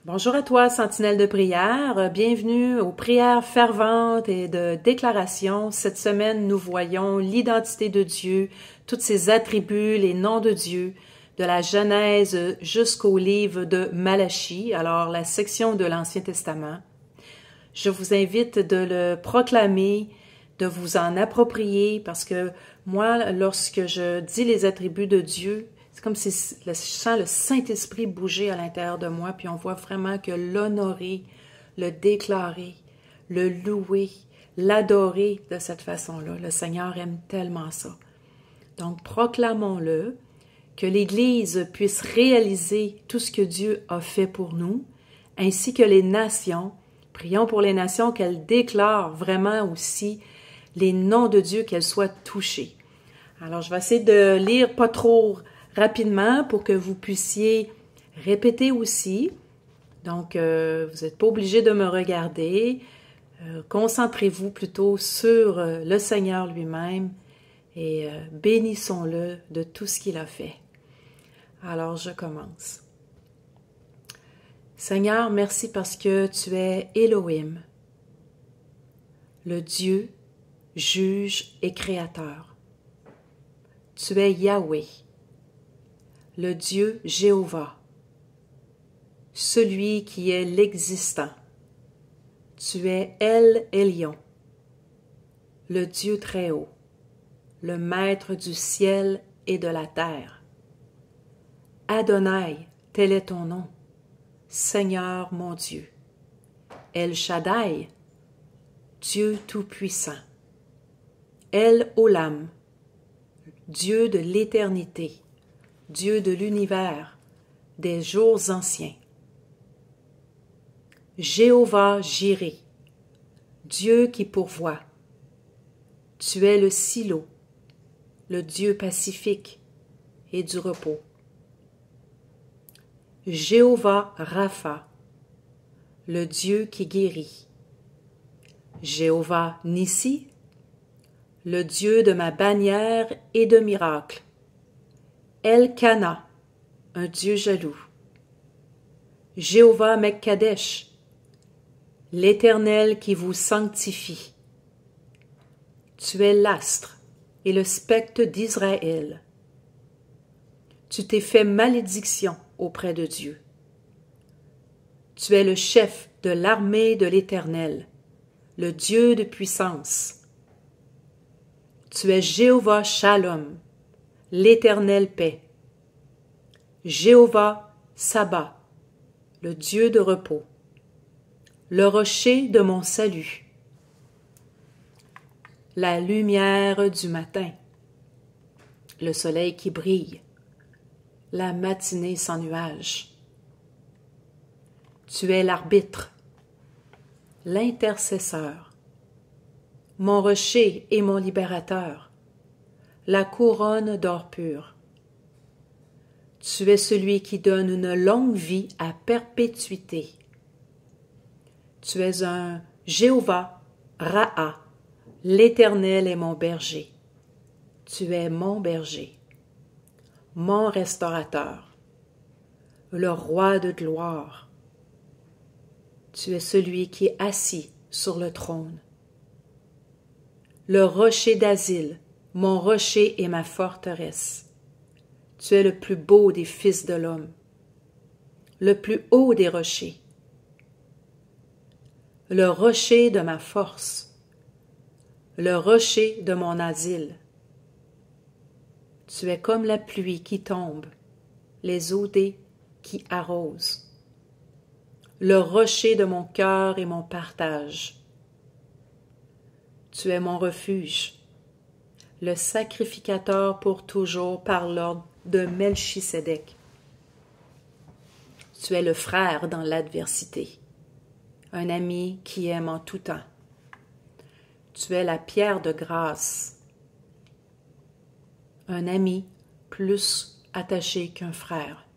Bonjour à toi, sentinelle de prière. Bienvenue aux prières ferventes et de déclaration. Cette semaine, nous voyons l'identité de Dieu, tous ses attributs, les noms de Dieu, de la Genèse jusqu'au livre de Malachie, alors la section de l'Ancien Testament. Je vous invite de le proclamer, de vous en approprier, parce que moi, lorsque je dis les attributs de Dieu, c'est comme si je sens le Saint-Esprit bouger à l'intérieur de moi, puis on voit vraiment que l'honorer, le déclarer, le louer, l'adorer de cette façon-là. Le Seigneur aime tellement ça. Donc, proclamons-le, que l'Église puisse réaliser tout ce que Dieu a fait pour nous, ainsi que les nations. Prions pour les nations, qu'elles déclarent vraiment aussi les noms de Dieu, qu'elles soient touchées. Alors, je vais essayer de lire pas trop rapidement pour que vous puissiez répéter aussi. Donc, vous n'êtes pas obligé de me regarder. Concentrez-vous plutôt sur le Seigneur lui-même et bénissons-le de tout ce qu'il a fait. Alors, je commence. Seigneur, merci parce que tu es Elohim, le Dieu, juge et créateur. Tu es Yahweh, le Dieu Jéhovah, celui qui est l'existant. Tu es El Elyon, le Dieu très haut, le Maître du ciel et de la terre. Adonai, tel est ton nom, Seigneur mon Dieu. El Shaddai, Dieu tout-puissant. El Olam, Dieu de l'éternité, Dieu de l'univers, des jours anciens. Jéhovah Jireh, Dieu qui pourvoit. Tu es le Silo, le Dieu pacifique et du repos. Jéhovah Rapha, le Dieu qui guérit. Jéhovah Nissi, le Dieu de ma bannière et de miracles. Elkana, un Dieu jaloux. Jéhovah Mekkadesh, l'Éternel qui vous sanctifie. Tu es l'astre et le spectre d'Israël. Tu t'es fait malédiction auprès de Dieu. Tu es le chef de l'armée de l'Éternel, le Dieu de puissance. Tu es Jéhovah Shalom, l'Éternel paix. Jéhovah Sabbath, le Dieu de repos, le rocher de mon salut. La lumière du matin, le soleil qui brille, la matinée sans nuages. Tu es l'arbitre, l'intercesseur, mon rocher et mon libérateur, la couronne d'or pur. Tu es celui qui donne une longue vie à perpétuité. Tu es un Jéhovah Ra'a, l'Éternel est mon berger. Tu es mon berger, mon restaurateur, le roi de gloire. Tu es celui qui est assis sur le trône. Le rocher d'asile, mon rocher et ma forteresse. Tu es le plus beau des fils de l'homme, le plus haut des rochers. Le rocher de ma force, le rocher de mon asile. Tu es comme la pluie qui tombe, les eaux-dées qui arrosent. Le rocher de mon cœur et mon partage. Tu es mon refuge, le sacrificateur pour toujours par l'ordre de Melchisédek. Tu es le frère dans l'adversité, un ami qui aime en tout temps. Tu es la pierre de grâce, un ami plus attaché qu'un frère.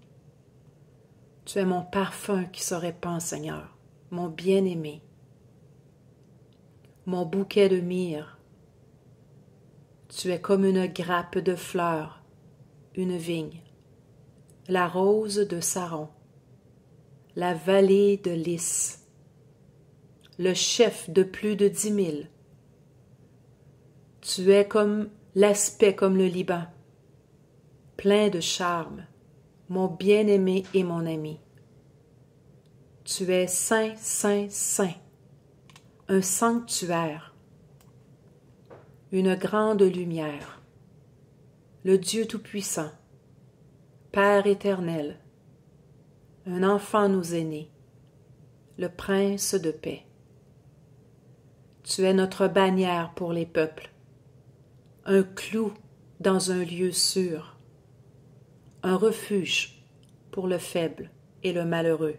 Tu es mon parfum qui se répand, Seigneur, mon bien-aimé, mon bouquet de myrrhe. Tu es comme une grappe de fleurs, une vigne, la rose de Saron, la vallée de Lys, le chef de plus de 10 000. Tu es comme l'aspect comme le Liban, plein de charme, mon bien-aimé et mon ami. Tu es saint, saint, saint, un sanctuaire, une grande lumière, le Dieu Tout-Puissant, Père éternel, un enfant nous est né, le Prince de paix. Tu es notre bannière pour les peuples, un clou dans un lieu sûr, un refuge pour le faible et le malheureux.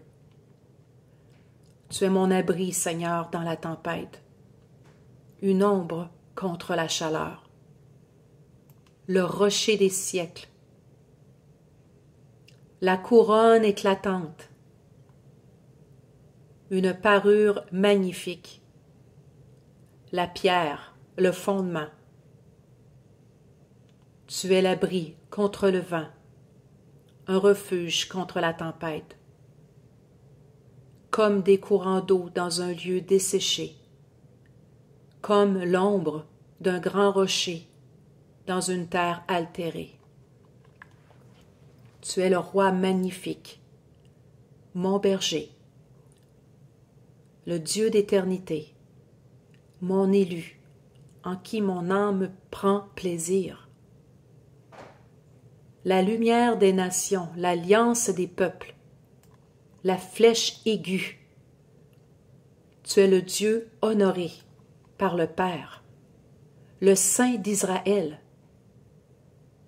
Tu es mon abri, Seigneur, dans la tempête, une ombre contre la chaleur, le rocher des siècles, la couronne éclatante, une parure magnifique, la pierre, le fondement. Tu es l'abri contre le vent, un refuge contre la tempête, comme des courants d'eau dans un lieu desséché, comme l'ombre d'un grand rocher dans une terre altérée. Tu es le roi magnifique, mon berger, le Dieu d'éternité, mon élu, en qui mon âme prend plaisir. La lumière des nations, l'alliance des peuples, la flèche aiguë. Tu es le Dieu honoré par le Père, le Saint d'Israël.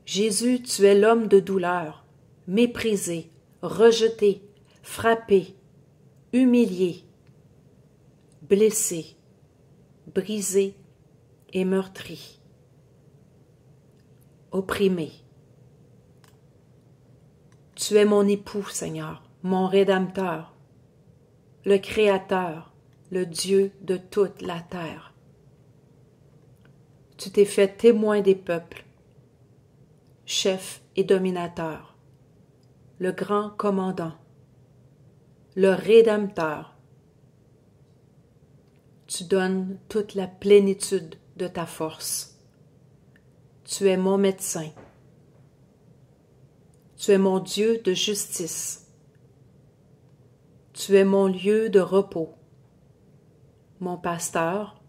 Jésus, tu es l'homme de douleur, méprisé, rejeté, frappé, humilié, blessé, brisé et meurtri, opprimé. Tu es mon époux, Seigneur, mon Rédempteur, le Créateur, le Dieu de toute la terre. Tu t'es fait témoin des peuples, chef et dominateur, le grand commandant, le Rédempteur. Tu donnes toute la plénitude de ta force. Tu es mon médecin. Tu es mon Dieu de justice. Tu es mon lieu de repos, mon pasteur,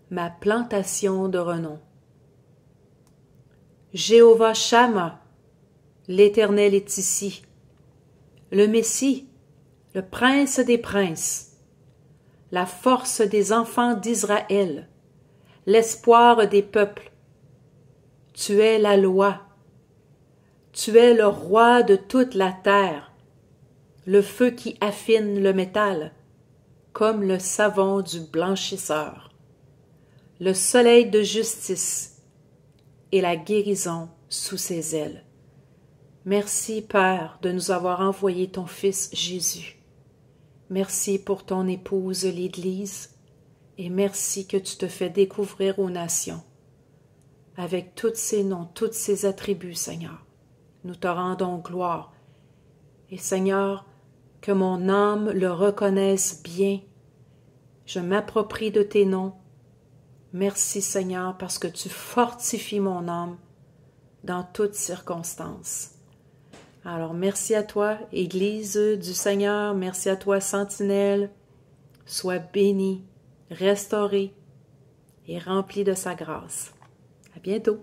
ma plantation de renom. Jéhovah Shama, l'Éternel est ici, le Messie, le Prince des princes, la force des enfants d'Israël, l'espoir des peuples. Tu es la loi. Tu es le roi de toute la terre, le feu qui affine le métal, comme le savon du blanchisseur, le soleil de justice et la guérison sous ses ailes. Merci, Père, de nous avoir envoyé ton Fils Jésus. Merci pour ton épouse l'Église, et merci que tu te fais découvrir aux nations, avec tous ces noms, tous ces attributs, Seigneur. Nous te rendons gloire. Et Seigneur, que mon âme le reconnaisse bien. Je m'approprie de tes noms. Merci Seigneur, parce que tu fortifies mon âme dans toutes circonstances. Alors merci à toi, Église du Seigneur, merci à toi, Sentinelle. Sois béni, restauré et rempli de sa grâce. À bientôt.